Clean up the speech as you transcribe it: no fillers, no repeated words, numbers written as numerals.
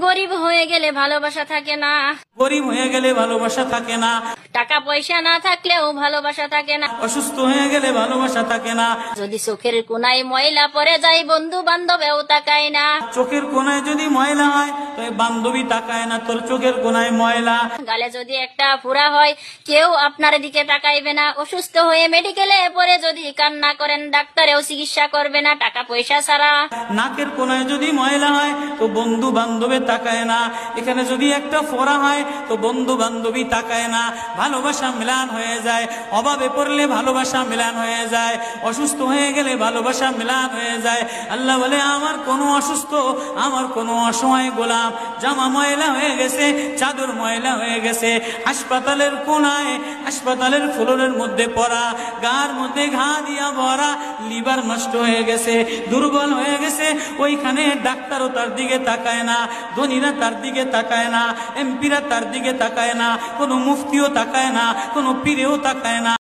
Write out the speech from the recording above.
গরিব হয়ে গেলে ভালোবাসা থাকে না, গরিব হয়ে গেলে ভালোবাসা থাকে না, টাকা পয়সা না থাকলেও ভালোবাসা থাকে না, অসুস্থ হয়ে গেলে ভালোবাসা থাকে না, যদি চোখের কোনায় ময়লা পড়ে যায় বন্ধু বান্ধবেও তাকায় না, চোখের কোনায় যদি ময়লা হয় তো বান্ধবী তাকায় না, তোর চোখের কোনায় ময়লা, গালে যদি একটা ফোঁড়া হয় কেউ আপনার দিকে তাকাইবে না, অসুস্থ হয়ে মেডিকেলে পড়ে যদি কান্না করেন ডাক্তারেও চিকিৎসা করবে না টাকা পয়সা ছাড়া, নাকের কোনায় যদি ময়লা হয় তো বন্ধু বান্ধবে তাকায় না, এখানে যদি একটা ফোড়া হয় তো বন্ধু বান্ধবী তাকায় না, ভালোবাসা মিলান হয়ে যায়, অভাবে পড়লে ভালোবাসা মিলান হয়ে যায়, অসুস্থ হয়ে গেলে ভালোবাসা মিলান হয়ে যায়। আল্লাহ বলে আমার কোনো অসুস্থ, আমার কোনো অসহায় গোলাম জামা ময়লা হয়ে গেছে, চাদর ময়লা হয়ে গেছে, হাসপাতালের কোনায় হাসপাতালের ফ্লোরের মধ্যে পড়া, গার মধ্যে ঘা দিয়া ভরা, লিভার নষ্ট হয়ে গেছে, দুর্বল হয়ে গেছে, ওইখানে ডাক্তারও তার দিকে তাকায় না, ধনীরা তার দিকে তাকায় না, এমপিরা তার দিকে তাকায় না, কোনো মুফতিও তাকায় না, কোনো পীরেও তাকায় না।